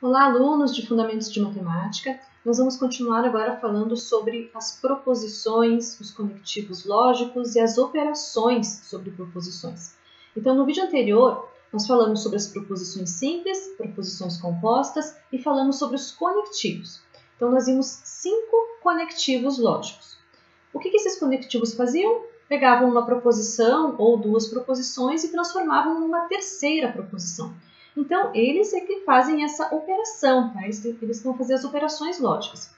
Olá, alunos de Fundamentos de Matemática. Nós vamos continuar agora falando sobre as proposições, os conectivos lógicos e as operações sobre proposições. Então, no vídeo anterior, nós falamos sobre as proposições simples, proposições compostas e falamos sobre os conectivos. Então, nós vimos 5 conectivos lógicos. O que esses conectivos faziam? Pegavam uma proposição ou duas proposições e transformavam numa terceira proposição. Então, eles é que fazem essa operação, tá? Eles vão fazer as operações lógicas.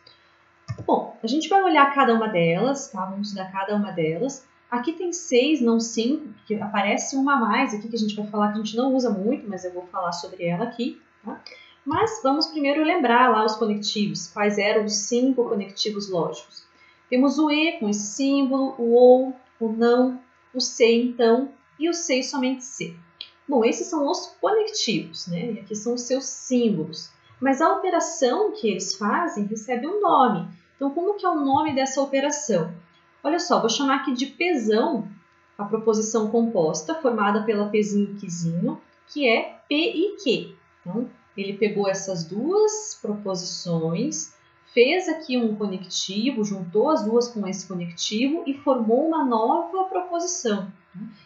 Bom, a gente vai olhar cada uma delas, tá? Vamos estudar cada uma delas. Aqui tem 6, não 5, porque aparece uma a mais aqui que a gente vai falar que a gente não usa muito, mas eu vou falar sobre ela aqui, tá? Mas vamos primeiro lembrar lá os conectivos, quais eram os 5 conectivos lógicos. Temos o E com esse símbolo, o OU, o NÃO, o SE então e o SE e somente SE. Bom, esses são os conectivos, né? E aqui são os seus símbolos. Mas a operação que eles fazem recebe um nome. Então, como que é o nome dessa operação? Olha só, vou chamar aqui de Pzão, a proposição composta, formada pela Pzinho e Qzinho, que é P e Q. Então, ele pegou essas duas proposições, fez aqui um conectivo, juntou as duas com esse conectivo e formou uma nova proposição.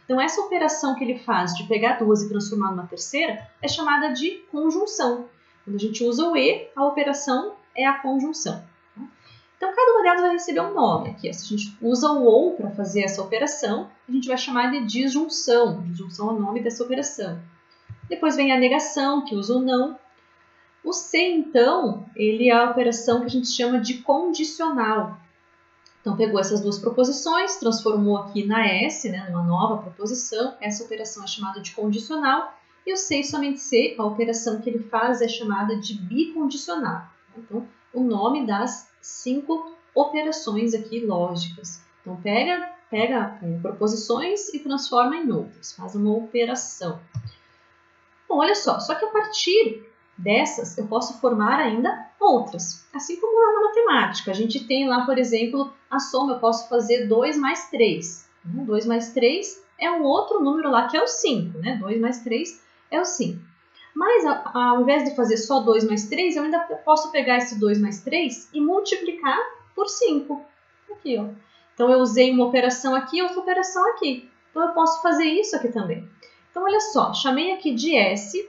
Então, essa operação que ele faz de pegar duas e transformar numa terceira é chamada de conjunção. Quando a gente usa o E, a operação é a conjunção. Então, cada uma delas vai receber um nome aqui. Se a gente usa o OU para fazer essa operação, a gente vai chamar de disjunção. Disjunção é o nome dessa operação. Depois vem a negação, que usa o não. O SE, então, ele é a operação que a gente chama de condicional. Então, pegou essas duas proposições, transformou aqui na S, né, numa nova proposição. Essa operação é chamada de condicional. E o SE e somente SE, a operação que ele faz é chamada de bicondicional. Então, o nome das 5 operações aqui lógicas. Então, pega proposições e transforma em outras. Faz uma operação. Bom, olha só que a partir dessas eu posso formar ainda outras. Assim como lá na matemática. A gente tem lá, por exemplo, a soma. Eu posso fazer 2 mais 3. 2 mais 3 é um outro número lá que é o 5. Né? 2 mais 3 é o 5. Mas ao invés de fazer só 2 mais 3, eu ainda posso pegar esse 2 mais 3 e multiplicar por 5. Aqui, ó. Então, eu usei uma operação aqui e outra operação aqui. Então, eu posso fazer isso aqui também. Então, olha só. Chamei aqui de S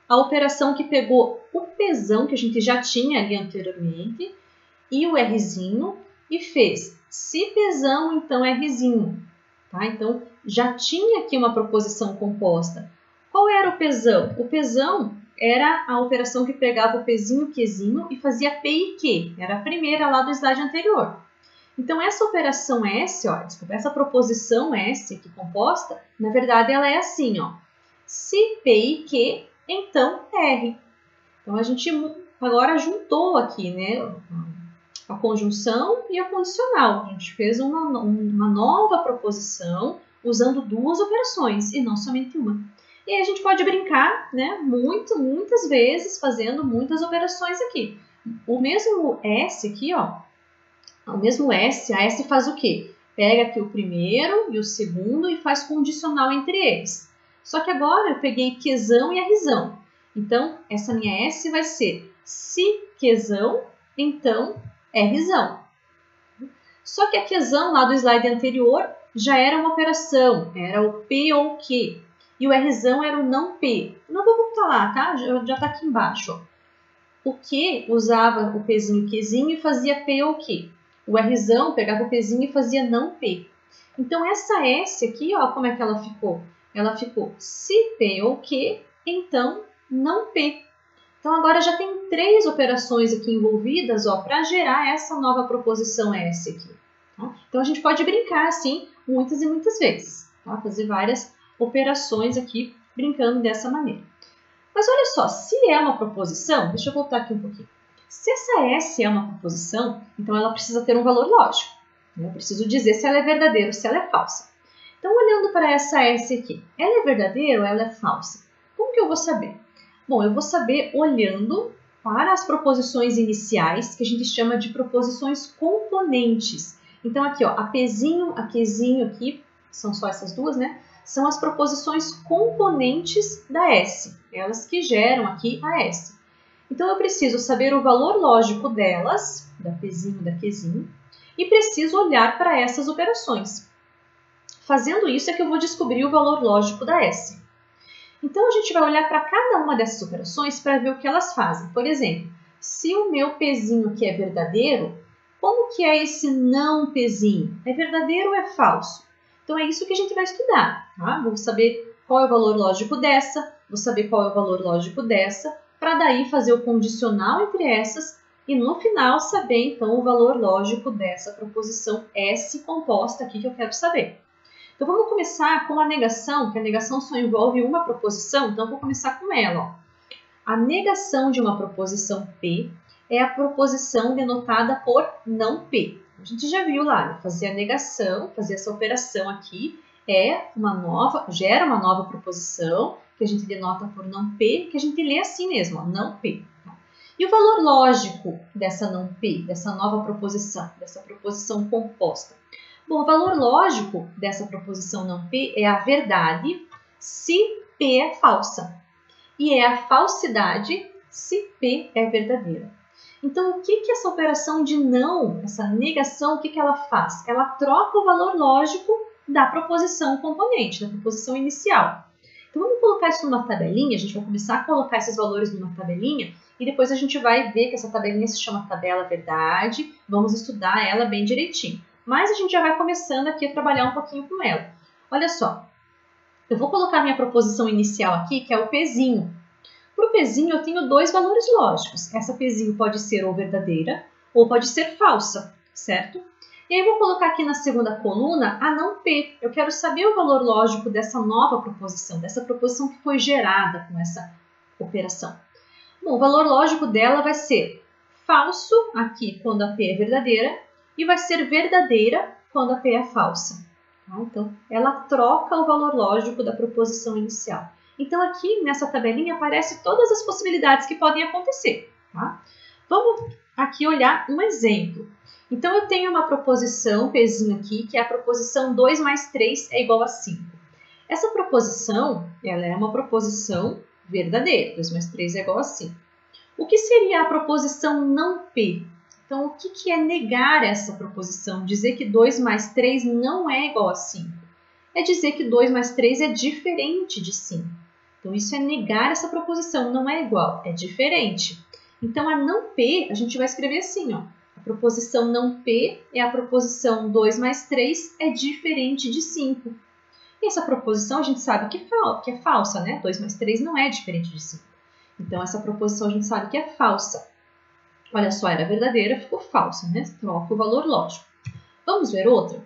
a operação que pegou o Pzão, que a gente já tinha ali anteriormente, e o Rzinho, e fez se Pzão, então Rzinho. Tá? Então, já tinha aqui uma proposição composta. Qual era o Pzão? O Pzão era a operação que pegava o Pzinho, Qzinho e fazia P e Q. Era a primeira lá do slide anterior. Então, essa operação S, ó, desculpa, essa proposição S aqui composta, na verdade, ela é assim, ó. Se P e Q, então R. Então, a gente agora juntou aqui, né, a conjunção e a condicional. A gente fez uma nova proposição usando duas operações e não somente uma. E aí a gente pode brincar, né, muitas vezes fazendo muitas operações aqui. O mesmo S aqui, ó, o mesmo S, a S faz o quê? Pega aqui o primeiro e o segundo e faz condicional entre eles. Só que agora eu peguei Qzão e Rzão. Então, essa minha S vai ser se Qzão, então Rzão. Só que a Qzão lá do slide anterior já era uma operação, era o P ou Q. E o Rzão era o não P. Não vou voltar lá, tá? Já está aqui embaixo. Ó. O Q usava o Pzinho e Qzinho e fazia P ou Q. O Rzão pegava o Pzinho e fazia não P. Então, essa S aqui, ó, como é que ela ficou? Ela ficou se P ou Q, então não P. Então, agora já tem 3 operações aqui envolvidas para gerar essa nova proposição S aqui. Tá? Então, a gente pode brincar assim muitas e muitas vezes. Tá? Fazer várias operações aqui brincando dessa maneira. Mas olha só, se é uma proposição, deixa eu voltar aqui um pouquinho. Se essa S é uma proposição, então ela precisa ter um valor lógico. Eu preciso dizer se ela é verdadeira ou se ela é falsa. Então, olhando para essa S aqui, ela é verdadeira ou ela é falsa? Como que eu vou saber? Bom, eu vou saber olhando para as proposições iniciais, que a gente chama de proposições componentes. Então, aqui, ó, a Pzinho, a Qzinho aqui, são só essas duas, né? São as proposições componentes da S, elas que geram aqui a S. Então, eu preciso saber o valor lógico delas, da Pzinho e da Qzinho, e preciso olhar para essas operações. Fazendo isso é que eu vou descobrir o valor lógico da S. Então, a gente vai olhar para cada uma dessas operações para ver o que elas fazem. Por exemplo, se o meu Pzinho aqui é verdadeiro, como que é esse não Pzinho? É verdadeiro ou é falso? Então, é isso que a gente vai estudar. Tá? Vou saber qual é o valor lógico dessa, vou saber qual é o valor lógico dessa, para daí fazer o condicional entre essas e no final saber então o valor lógico dessa proposição S composta aqui que eu quero saber. Então vamos começar com a negação, que a negação só envolve uma proposição, então eu vou começar com ela. Ó. A negação de uma proposição P é a proposição denotada por não P. A gente já viu lá, né? Fazer a negação, fazer essa operação aqui gera uma nova proposição, que a gente denota por não P, que a gente lê assim mesmo, ó, não P. E o valor lógico dessa não P, dessa nova proposição, dessa proposição composta? Bom, o valor lógico dessa proposição não P é a verdade se P é falsa. E é a falsidade se P é verdadeira. Então, o que essa operação de não, essa negação, o que ela faz? Ela troca o valor lógico da proposição componente, da proposição inicial. Então, vamos colocar isso numa tabelinha, a gente vai começar a colocar esses valores numa tabelinha e depois a gente vai ver que essa tabelinha se chama tabela verdade, vamos estudar ela bem direitinho. Mas a gente já vai começando aqui a trabalhar um pouquinho com ela. Olha só, eu vou colocar minha proposição inicial aqui, que é o Pzinho. Para o Pzinho eu tenho dois valores lógicos. Essa Pzinho pode ser ou verdadeira ou pode ser falsa, certo? E aí eu vou colocar aqui na segunda coluna a não P. Eu quero saber o valor lógico dessa nova proposição, dessa proposição que foi gerada com essa operação. Bom, o valor lógico dela vai ser falso aqui quando a P é verdadeira e vai ser verdadeira quando a P é falsa. Tá? Então, ela troca o valor lógico da proposição inicial. Então, aqui nessa tabelinha aparecem todas as possibilidades que podem acontecer. Tá? Vamos aqui olhar um exemplo. Então, eu tenho uma proposição, Pzinho aqui, que é a proposição 2 mais 3 é igual a 5. Essa proposição, ela é uma proposição verdadeira. 2 mais 3 é igual a 5. O que seria a proposição não P? Então, o que é negar essa proposição? Dizer que 2 mais 3 não é igual a 5. É dizer que 2 mais 3 é diferente de 5. Então, isso é negar essa proposição. Não é igual, é diferente. Então, a não P, a gente vai escrever assim, ó. A proposição não P é a proposição 2 mais 3 é diferente de 5. E essa proposição a gente sabe que é falsa, né? 2 mais 3 não é diferente de 5. Então, essa proposição a gente sabe que é falsa. Olha só, era verdadeira, ficou falsa, né? Troca o valor lógico. Vamos ver outra?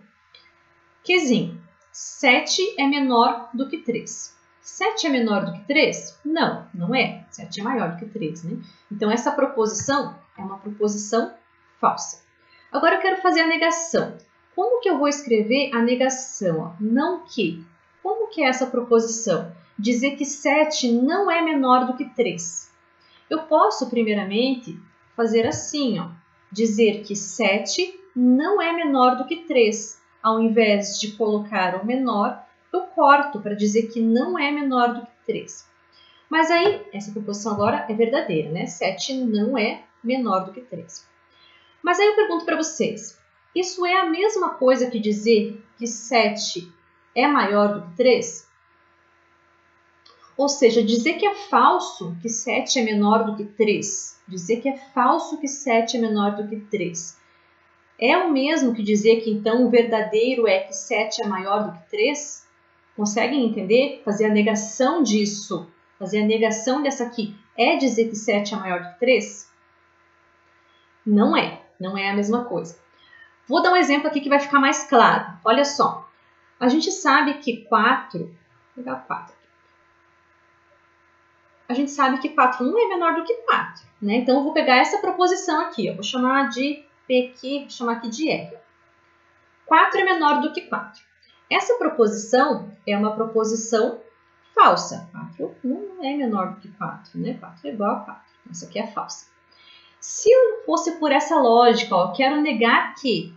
Qzinho. 7 é menor do que 3. 7 é menor do que 3? Não, não é. 7 é maior do que 3, né? Então, essa proposição é uma proposição falsa. Agora, eu quero fazer a negação. Como que eu vou escrever a negação? Ó? Não que. Como que é essa proposição? Dizer que 7 não é menor do que 3. Eu posso, primeiramente, fazer assim, ó. Dizer que 7 não é menor do que 3. Ao invés de colocar o menor, eu corto para dizer que não é menor do que 3. Mas aí, essa proposição agora é verdadeira, né? 7 não é menor do que 3. Mas aí eu pergunto para vocês, isso é a mesma coisa que dizer que 7 é maior do que 3? Ou seja, dizer que é falso que 7 é menor do que 3. Dizer que é falso que 7 é menor do que 3. É o mesmo que dizer que, então, o verdadeiro é que 7 é maior do que 3? Conseguem entender? Fazer a negação disso, fazer a negação dessa aqui, é dizer que 7 é maior do que 3? Não é a mesma coisa. Vou dar um exemplo aqui que vai ficar mais claro. Olha só, a gente sabe que 4, vou pegar 4 aqui. A gente sabe que 4 não é menor do que 4, né? Então, eu vou pegar essa proposição aqui, eu vou chamar de P aqui, vou chamar aqui de R. 4 é menor do que 4. Essa proposição é uma proposição falsa. 4 não é menor do que 4, né? 4 é igual a 4. Essa aqui é falsa. Se eu fosse por essa lógica, ó, quero negar que,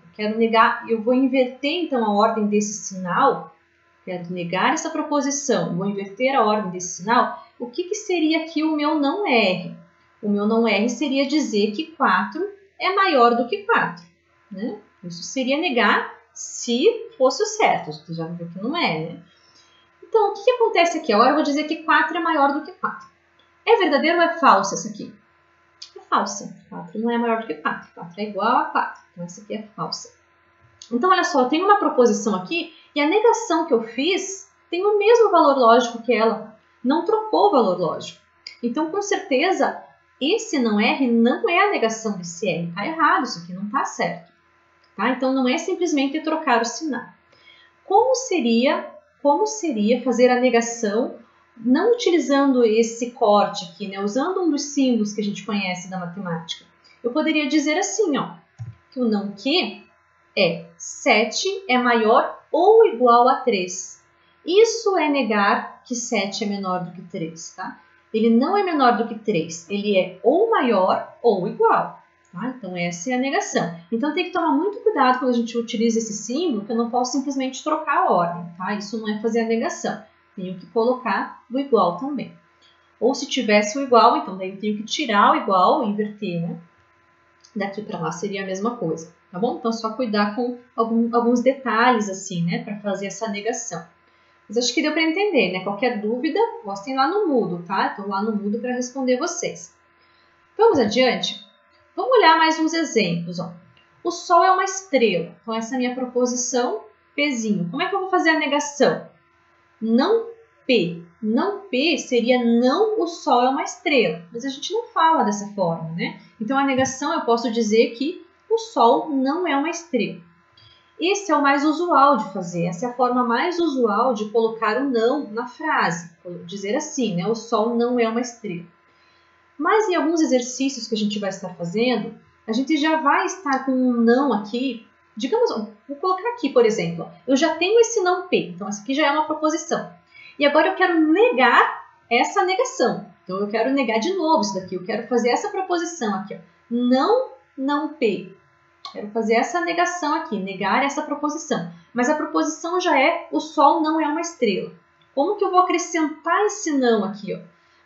eu vou inverter então a ordem desse sinal, quero negar essa proposição, vou inverter a ordem desse sinal, o que seria aqui o meu não R? O meu não R seria dizer que 4 é maior do que 4. Né? Isso seria negar se fosse o certo. Você já viu que não é, né? Então, o que acontece aqui? Agora eu vou dizer que 4 é maior do que 4. É verdadeiro ou é falso essa aqui? É falsa. 4 não é maior do que 4. 4 é igual a 4. Então, essa aqui é falsa. Então, olha só, eu tenho uma proposição aqui e a negação que eu fiz tem o mesmo valor lógico que ela. Não trocou o valor lógico. Então, com certeza, esse não R não é a negação desse R. Está errado, isso aqui não está certo. Tá? Então, não é simplesmente trocar o sinal. Como seria fazer a negação não utilizando esse corte aqui, né? Usando um dos símbolos que a gente conhece da matemática? Eu poderia dizer assim, ó, que o não que é 7 é maior ou igual a 3. Isso é negar que 7 é menor do que 3, tá? Ele não é menor do que 3, ele é ou maior ou igual. Tá? Então, essa é a negação. Então, tem que tomar muito cuidado quando a gente utiliza esse símbolo, que eu não posso simplesmente trocar a ordem. Tá? Isso não é fazer a negação. Tenho que colocar o igual também. Ou se tivesse o igual, então daí eu tenho que tirar o igual e inverter. Né? Daqui para lá seria a mesma coisa. Tá bom? Então, só cuidar com alguns detalhes assim, né, para fazer essa negação. Mas acho que deu para entender, né? Qualquer dúvida, postem lá no Moodle, tá? Estou lá no Moodle para responder vocês. Vamos adiante? Vamos olhar mais uns exemplos. Ó. O Sol é uma estrela. Então, essa é a minha proposição, Pzinho. Como é que eu vou fazer a negação? Não P. Não P seria não o Sol é uma estrela. Mas a gente não fala dessa forma, né? Então, a negação eu posso dizer que o Sol não é uma estrela. Esse é o mais usual de fazer. Essa é a forma mais usual de colocar o não na frase. Dizer assim, né? O Sol não é uma estrela. Mas em alguns exercícios que a gente vai estar fazendo, a gente já vai estar com um não aqui. Digamos, vou colocar aqui, por exemplo. Eu já tenho esse não P, então essa aqui já é uma proposição. E agora eu quero negar essa negação. Então eu quero negar de novo isso daqui. Eu quero fazer essa proposição aqui. Ó. Não P. Quero fazer essa negação aqui, negar essa proposição. Mas a proposição já é o Sol não é uma estrela. Como que eu vou acrescentar esse não aqui, ó?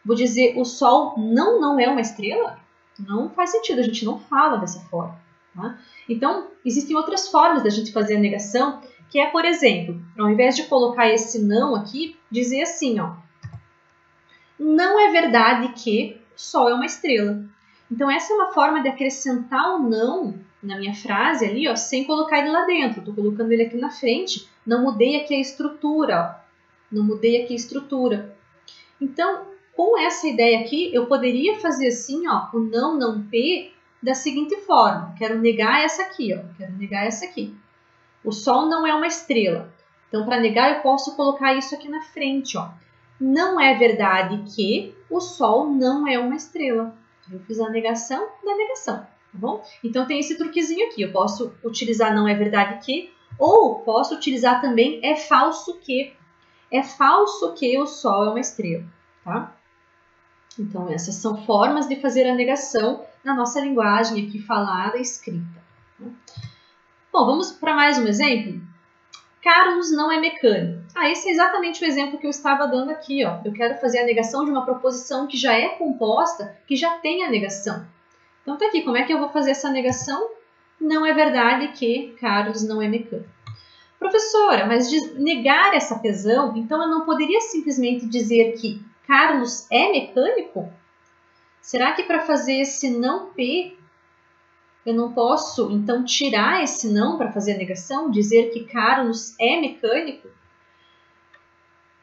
Vou dizer o Sol não é uma estrela? Não faz sentido, a gente não fala dessa forma. Tá? Então, existem outras formas da gente fazer a negação, que é, por exemplo, ao invés de colocar esse não aqui, dizer assim, ó. Não é verdade que o Sol é uma estrela. Então, essa é uma forma de acrescentar o não na minha frase ali, ó, sem colocar ele lá dentro. Estou colocando ele aqui na frente, não mudei aqui a estrutura, ó. Não mudei aqui a estrutura. Então, com essa ideia aqui, eu poderia fazer assim, ó, o não P da seguinte forma. Quero negar essa aqui, ó. Quero negar essa aqui. O Sol não é uma estrela. Então, para negar, eu posso colocar isso aqui na frente, ó. Não é verdade que o Sol não é uma estrela. Eu fiz a negação da negação, tá bom? Então, tem esse truquezinho aqui. Eu posso utilizar não é verdade que, ou posso utilizar também é falso que. É falso que o Sol é uma estrela, tá? Então, essas são formas de fazer a negação na nossa linguagem aqui falada e escrita. Bom, vamos para mais um exemplo? Carlos não é mecânico. Esse é exatamente o exemplo que eu estava dando aqui. Ó. Eu quero fazer a negação de uma proposição que já é composta, que já tem a negação. Então, tá aqui. Como é que eu vou fazer essa negação? Não é verdade que Carlos não é mecânico. Professora, mas negar essa pesão, então eu não poderia simplesmente dizer que Carlos é mecânico? Será que para fazer esse não P, eu não posso, então, tirar esse não para fazer a negação? Dizer que Carlos é mecânico?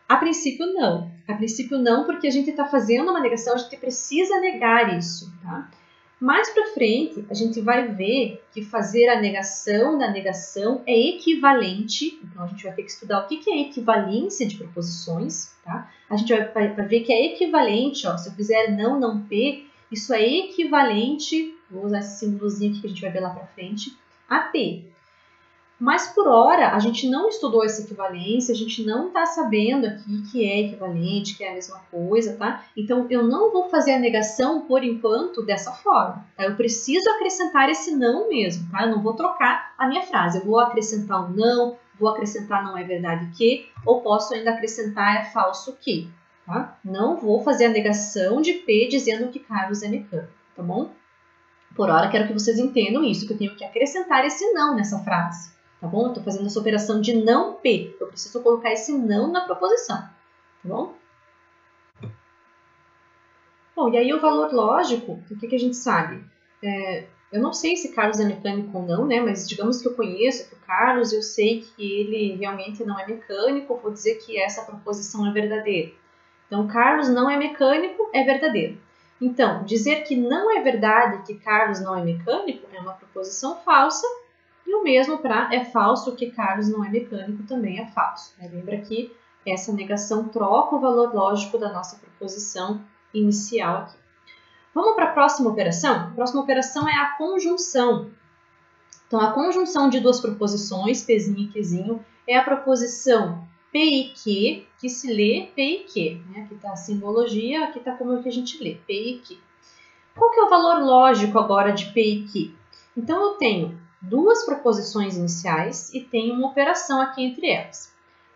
A princípio, não. A princípio, não, porque a gente está fazendo uma negação, a gente precisa negar isso, tá? Mais para frente, a gente vai ver que fazer a negação da negação é equivalente. Então, a gente vai ter que estudar o que é equivalência de proposições. Tá? A gente vai ver que é equivalente. Ó, se eu fizer não P, isso é equivalente, vou usar esse símbolozinho aqui que a gente vai ver lá para frente, a P. Mas, por hora, a gente não estudou essa equivalência, a gente não está sabendo aqui que é equivalente, que é a mesma coisa, tá? Então, eu não vou fazer a negação, por enquanto, dessa forma, tá? Eu preciso acrescentar esse não mesmo, tá? Eu não vou trocar a minha frase, eu vou acrescentar um não, vou acrescentar não é verdade que, ou posso ainda acrescentar é falso que, tá? Não vou fazer a negação de P dizendo que Carlos é mecânico, tá bom? Por hora, quero que vocês entendam isso, que eu tenho que acrescentar esse não nessa frase, tá bom? Eu estou fazendo essa operação de não P, eu preciso colocar esse não na proposição, tá bom? Bom, e aí o valor lógico, o que a gente sabe? Eu não sei se Carlos é mecânico ou não, né? Mas digamos que eu conheço que o Carlos, eu sei que ele realmente não é mecânico, vou dizer que essa proposição é verdadeira. Então, Carlos não é mecânico é verdadeiro. Então, dizer que não é verdade que Carlos não é mecânico é uma proposição falsa, e o mesmo para é falso que Carlos não é mecânico também é falso. Lembra que essa negação troca o valor lógico da nossa proposição inicial aqui. Vamos para a próxima operação? A próxima operação é a conjunção. Então, a conjunção de duas proposições, Pzinho e Qzinho, é a proposição P e Q, que se lê P e Q. Né? Aqui está a simbologia, aqui está como que a gente lê, P e Q. Qual que é o valor lógico agora de P e Q? Então, eu tenho duas proposições iniciais e tenho uma operação aqui entre elas.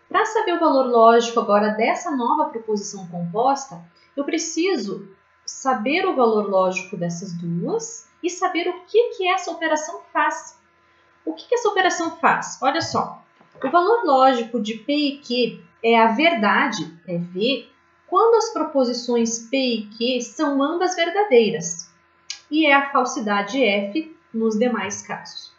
Para saber o valor lógico agora dessa nova proposição composta, eu preciso saber o valor lógico dessas duas e saber o que essa operação faz. O que essa operação faz? Olha só, o valor lógico de P e Q é a verdade, é V, quando as proposições P e Q são ambas verdadeiras, e é a falsidade F nos demais casos.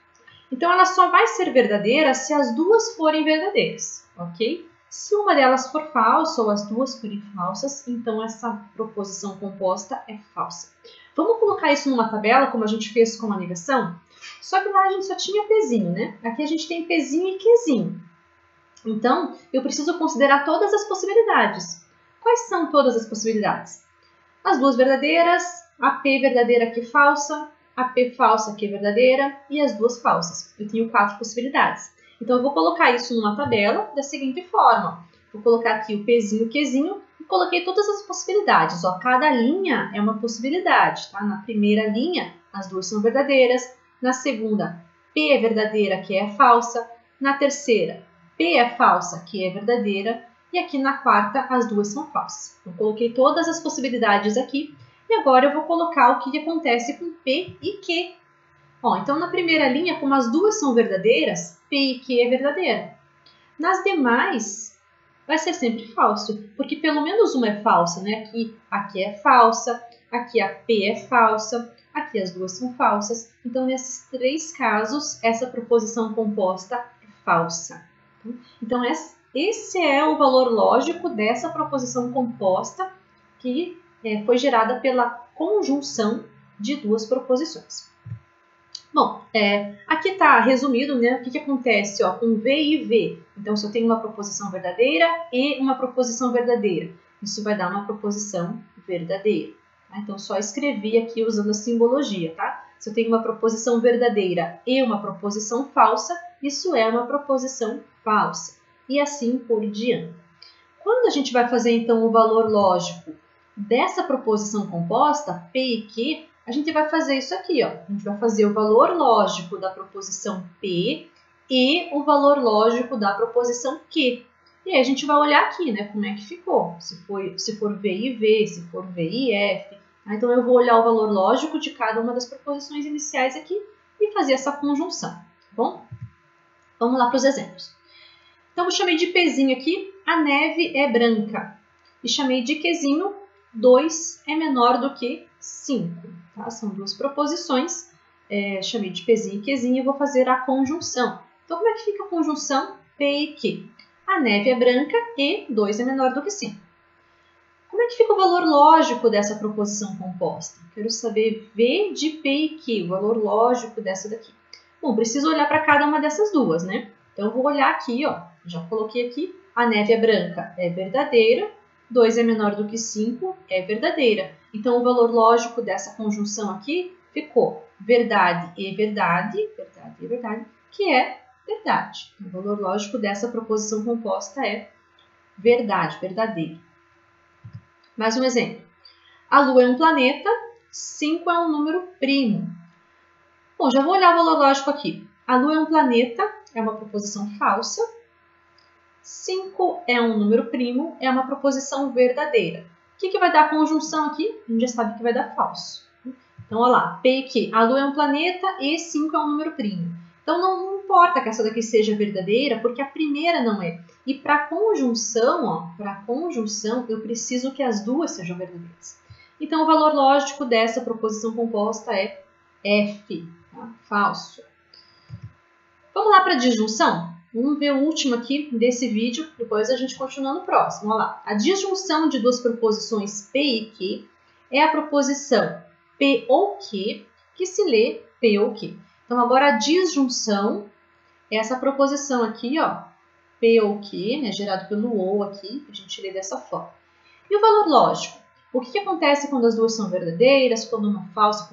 Então, ela só vai ser verdadeira se as duas forem verdadeiras, ok? Se uma delas for falsa ou as duas forem falsas, então essa proposição composta é falsa. Vamos colocar isso numa tabela, como a gente fez com a negação? Só que lá a gente só tinha Pzinho, né? Aqui a gente tem Pzinho e Qzinho. Então, eu preciso considerar todas as possibilidades. Quais são todas as possibilidades? As duas verdadeiras, a P verdadeira aqui falsa, a P falsa aqui verdadeira e as duas falsas. Eu tenho 4 possibilidades. Então, eu vou colocar isso numa tabela da seguinte forma. Vou colocar aqui o Pzinho e o Qzinho e coloquei todas as possibilidades. Ó, cada linha é uma possibilidade. Tá? Na primeira linha, as duas são verdadeiras. Na segunda, P é verdadeira, Q é falsa. Na terceira, P é falsa, Q é verdadeira. E aqui na quarta, as duas são falsas. Eu coloquei todas as possibilidades aqui. E agora eu vou colocar o que acontece com P e Q. Ó, então, na primeira linha, como as duas são verdadeiras, P e Q é verdadeira. Nas demais, vai ser sempre falso, porque pelo menos uma é falsa, né? Aqui é falsa, aqui a P é falsa, aqui as duas são falsas. Então, nesses 3 casos, essa proposição composta é falsa. Então, esse é o valor lógico dessa proposição composta que foi gerada pela conjunção de duas proposições. Bom, aqui está resumido, né, o que acontece com V e V. Então, se eu tenho uma proposição verdadeira e uma proposição verdadeira, isso vai dar uma proposição verdadeira. Tá? Então, só escrevi aqui usando a simbologia, tá? Se eu tenho uma proposição verdadeira e uma proposição falsa, isso é uma proposição falsa. E assim por diante. Quando a gente vai fazer, então, o valor lógico dessa proposição composta, P e Q, a gente vai fazer isso aqui, ó. A gente vai fazer o valor lógico da proposição P e o valor lógico da proposição Q. E aí a gente vai olhar aqui, né, como é que ficou. Se for V e V, se for V e F. Então, eu vou olhar o valor lógico de cada uma das proposições iniciais aqui e fazer essa conjunção, tá bom? Vamos lá para os exemplos. Então, eu chamei de Pzinho aqui, a neve é branca. E chamei de Qzinho, 2 é menor do que 5. Tá? São duas proposições. Chamei de Pzinho e Qzinho e vou fazer a conjunção. Então, como é que fica a conjunção P e Q? A neve é branca e 2 é menor do que 5. Como é que fica o valor lógico dessa proposição composta? Quero saber V de P e Q, o valor lógico dessa daqui. Bom, preciso olhar para cada uma dessas duas, né? Então, eu vou olhar aqui, ó. Já coloquei aqui. A neve é branca, é verdadeira. 2 é menor do que 5, é verdadeira. Então, o valor lógico dessa conjunção aqui ficou verdade e verdade, verdade e verdade, que é verdade. O valor lógico dessa proposição composta é verdade, verdadeiro. Mais um exemplo. A Lua é um planeta, 5 é um número primo. Bom, já vou olhar o valor lógico aqui. A Lua é um planeta, é uma proposição falsa. 5 é um número primo, é uma proposição verdadeira. O que vai dar conjunção aqui? A gente já sabe que vai dar falso. Então, olha lá, P e Q. A Lua é um planeta e 5 é um número primo. Então, não importa que essa daqui seja verdadeira, porque a primeira não é. E para conjunção, eu preciso que as duas sejam verdadeiras. Então, o valor lógico dessa proposição composta é F, tá? Falso. Vamos lá para a disjunção? Vamos ver o último aqui desse vídeo, depois a gente continua no próximo. Olha lá. A disjunção de duas proposições P e Q é a proposição P ou Q, que se lê P ou Q. Então, agora a disjunção é essa proposição aqui, ó, P ou Q, né, gerado pelo ou aqui, a gente lê dessa forma. E o valor lógico? O que acontece quando as duas são verdadeiras, quando uma é falsa,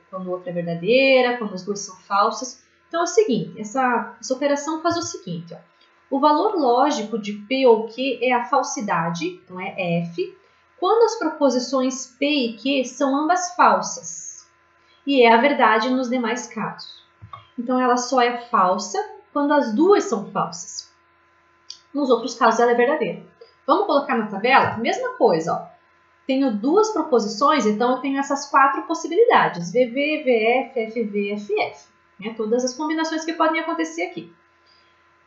quando outra é verdadeira, quando as duas são falsas? Então, é o seguinte, essa operação faz o seguinte, ó. O valor lógico de P ou Q é a falsidade, então é F, quando as proposições P e Q são ambas falsas. E é a verdade nos demais casos. Então, ela só é falsa quando as duas são falsas. Nos outros casos, ela é verdadeira. Vamos colocar na tabela? Mesma coisa, ó. Tenho duas proposições, então eu tenho essas 4 possibilidades. VV, VF, FV, FF. Né? Todas as combinações que podem acontecer aqui.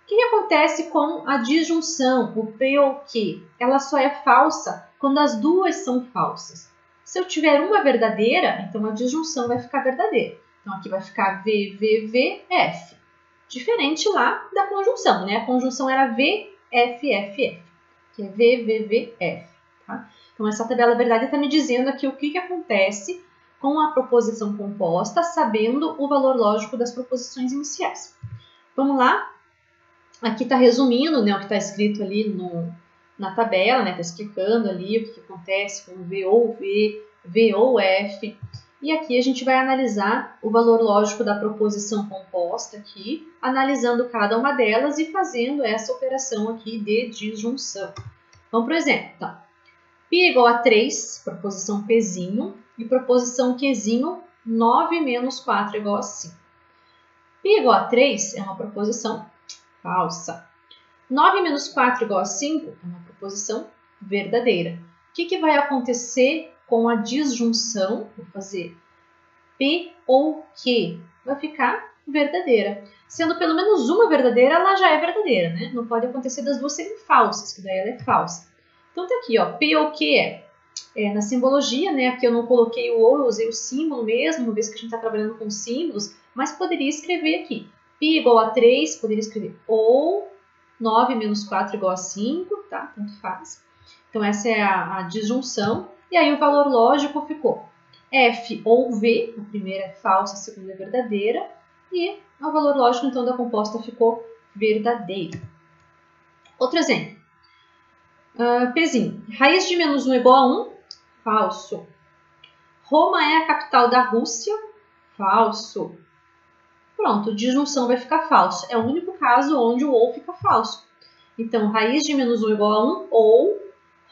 O que acontece com a disjunção, o P ou Q? Ela só é falsa quando as duas são falsas. Se eu tiver uma verdadeira, então a disjunção vai ficar verdadeira. Então, aqui vai ficar V, V, V, F. Diferente lá da conjunção, né? A conjunção era V, F, F, F. Que é V, V, V, F. Tá? Então, essa tabela verdade está me dizendo aqui o que acontece com a proposição composta, sabendo o valor lógico das proposições iniciais. Vamos lá? Aqui está resumindo, né, o que está escrito ali na tabela, né? Está explicando ali o que acontece com V ou V, V ou F. E aqui a gente vai analisar o valor lógico da proposição composta aqui, analisando cada uma delas e fazendo essa operação aqui de disjunção. Vamos para o exemplo. Então, P igual a 3, proposição Pzinho, e proposição Qzinho, 9 menos 4 igual a 5. P igual a 3 é uma proposição falsa. 9 menos 4 igual a 5 é uma proposição verdadeira. O que vai acontecer com a disjunção? Vou fazer P ou Q. Vai ficar verdadeira. Sendo pelo menos uma verdadeira, ela já é verdadeira, né? Não pode acontecer das duas serem falsas, que daí ela é falsa. Então, tá aqui, ó, P ou Q é na simbologia, né? Aqui eu não coloquei o ou, eu usei o símbolo mesmo, uma vez que a gente está trabalhando com símbolos, mas poderia escrever aqui. P igual a 3, poderia escrever ou 9 menos 4 igual a 5, tá? Tanto faz. Então, essa é a disjunção. E aí, o valor lógico ficou F ou V, a primeira é falsa, a segunda é verdadeira. E o valor lógico, então, da composta ficou verdadeiro. Outro exemplo. Pzinho. Raiz de menos 1 igual a 1, falso. Roma é a capital da Rússia, falso. Pronto, disjunção vai ficar falso. É o único caso onde o ou fica falso. Então, raiz de menos 1 igual a 1 ou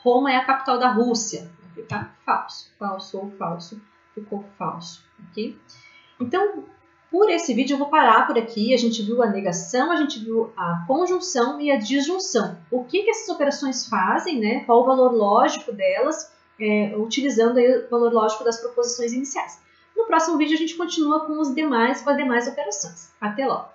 Roma é a capital da Rússia. Vai ficar falso. Falso ou falso. Ficou falso. Okay? Então, por esse vídeo eu vou parar por aqui. A gente viu a negação, a gente viu a conjunção e a disjunção. O que essas operações fazem, né? Qual o valor lógico delas, utilizando aí o valor lógico das proposições iniciais. No próximo vídeo a gente continua com as demais operações. Até logo!